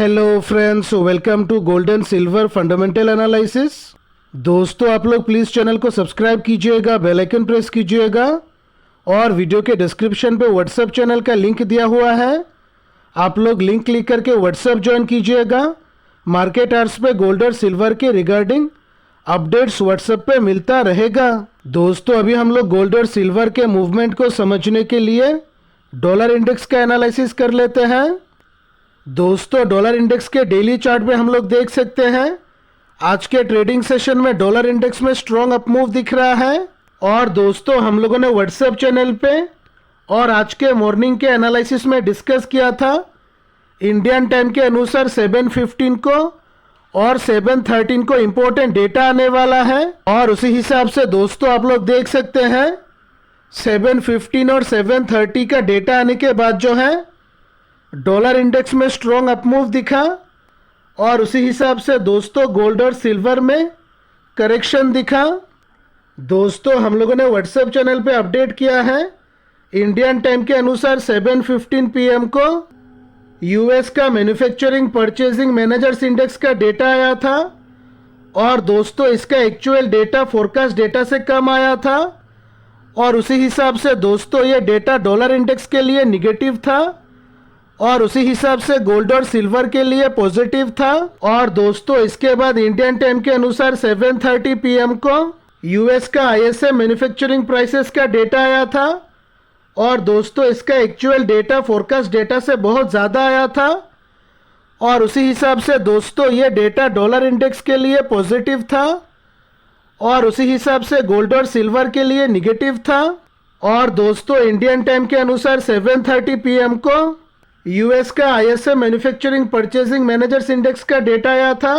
Hello friends, welcome to gold and silver fundamental analysis. दोस्तों, आप लोग प्लीज़ चैनल को सब्सक्राइब कीजिएगा, बेल आइकन प्रेस कीजिएगा और वीडियो के डिस्क्रिप्शन पे व्हाट्सएप चैनल का लिंक दिया हुआ है। आप लोग लिंक क्लिक करके व्हाट्सएप ज्वाइन कीजिएगा। मार्केट आवर्स पे गोल्ड और सिल्वर के रिगार्डिंग अपडेट्स व्हाट्सएप पे मिलता रहेगा। दोस्तों, अभी हम लोग गोल्ड और सिल्वर के मूवमेंट को समझने के लिए डॉलर इंडेक्स का एनालिसिस कर लेते हैं। दोस्तों, डॉलर इंडेक्स के डेली चार्ट में हम लोग देख सकते हैं आज के ट्रेडिंग सेशन में डॉलर इंडेक्स में स्ट्रॉन्ग अप मूव दिख रहा है। और दोस्तों, हम लोगों ने व्हाट्सएप चैनल पे और आज के मॉर्निंग के एनालिसिस में डिस्कस किया था इंडियन टाइम के अनुसार 7:15 को और 7:13 को इम्पोर्टेंट डेटा आने वाला है। और उसी हिसाब से दोस्तों आप लोग देख सकते हैं 7:15 और 7:30 का डेटा आने के बाद जो है डॉलर इंडेक्स में स्ट्रॉन्ग अप मूव दिखा और उसी हिसाब से दोस्तों गोल्ड और सिल्वर में करेक्शन दिखा। दोस्तों, हम लोगों ने व्हाट्सएप चैनल पे अपडेट किया है इंडियन टाइम के अनुसार 7:15 PM को यूएस का मैन्युफैक्चरिंग परचेजिंग मैनेजर्स इंडेक्स का डेटा आया था और दोस्तों इसका एक्चुअल डेटा फोरकास्ट डेटा से कम आया था और उसी हिसाब से दोस्तों ये डेटा डॉलर इंडेक्स के लिए निगेटिव था और उसी हिसाब से गोल्ड और सिल्वर के लिए पॉजिटिव था। और दोस्तों इसके बाद इंडियन टाइम के अनुसार 7:30 PM को यूएस का ISM मैन्युफैक्चरिंग प्राइसेस का डेटा आया था और दोस्तों इसका एक्चुअल डेटा फोरकास्ट डेटा से बहुत ज़्यादा आया था और उसी हिसाब से दोस्तों ये डेटा डॉलर इंडेक्स के लिए पॉजिटिव था और उसी हिसाब से गोल्ड और सिल्वर के लिए निगेटिव था। और दोस्तों इंडियन टाइम के अनुसार 7:30 PM को यूएस का ISM manufacturing purchasing managers index का डेटा आया था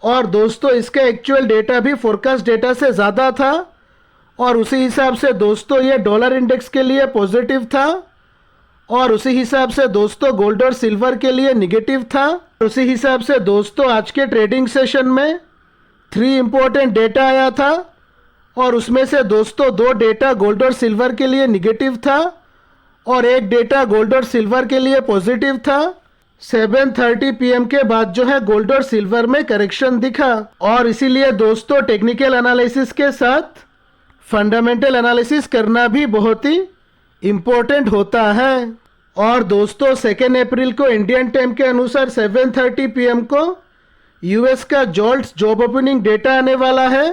और दोस्तों इसका एक्चुअल डेटा भी फोरकास्ट डेटा से ज़्यादा था और उसी हिसाब से दोस्तों ये डॉलर इंडेक्स के लिए पॉजिटिव था और उसी हिसाब से दोस्तों गोल्ड और सिल्वर के लिए निगेटिव था। उसी हिसाब से दोस्तों आज के ट्रेडिंग सेशन में 3 इम्पोर्टेंट डेटा आया था और उसमें से दोस्तों 2 डेटा गोल्ड और सिल्वर के लिए निगेटिव था और 1 डेटा गोल्ड और सिल्वर के लिए पॉजिटिव था। 7:30 PM के बाद जो है गोल्ड और सिल्वर में करेक्शन दिखा और इसीलिए दोस्तों टेक्निकल एनालिसिस के साथ फंडामेंटल एनालिसिस करना भी बहुत ही इम्पोर्टेंट होता है। और दोस्तों 2 अप्रैल को इंडियन टाइम के अनुसार 7:30 PM को यूएस का जोल्ट्स जॉब ओपनिंग डेटा आने वाला है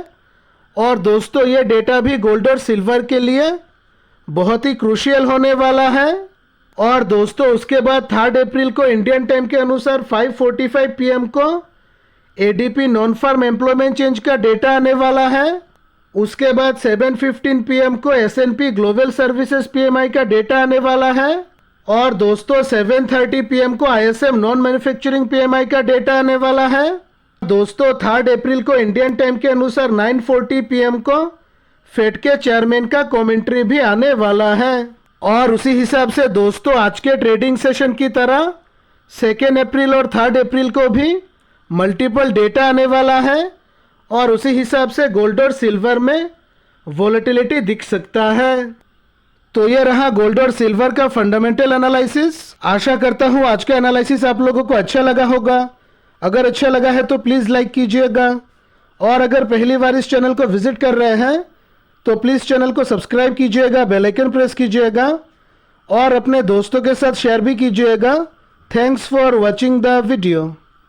और दोस्तों ये डेटा भी गोल्ड और सिल्वर के लिए बहुत ही क्रूशियल होने वाला है। और दोस्तों उसके बाद 3 अप्रैल को इंडियन टाइम के अनुसार 5:45 PM को ADP non farm employment change का डेटा आने वाला है। उसके बाद 7:15 PM को S&P ग्लोबल सर्विसेज PMI का डेटा आने वाला है और दोस्तों 7:30 PM को ISM नॉन मैन्युफैक्चरिंग PMI का डेटा आने वाला है। दोस्तों 3 अप्रैल को इंडियन टाइम के अनुसार 9:40 PM को फेड के चेयरमैन का कमेंट्री भी आने वाला है। और उसी हिसाब से दोस्तों आज के ट्रेडिंग सेशन की तरह 2 अप्रैल और 3 अप्रैल को भी मल्टीपल डेटा आने वाला है और उसी हिसाब से गोल्ड और सिल्वर में वोलेटिलिटी दिख सकता है। तो ये रहा गोल्ड और सिल्वर का फंडामेंटल एनालिसिस। आशा करता हूँ आज का एनालिसिस आप लोगों को अच्छा लगा होगा। अगर अच्छा लगा है तो प्लीज़ लाइक कीजिएगा और अगर पहली बार इस चैनल को विजिट कर रहे हैं तो प्लीज़ चैनल को सब्सक्राइब कीजिएगा, बेल आइकन प्रेस कीजिएगा और अपने दोस्तों के साथ शेयर भी कीजिएगा। Thanks for watching the video.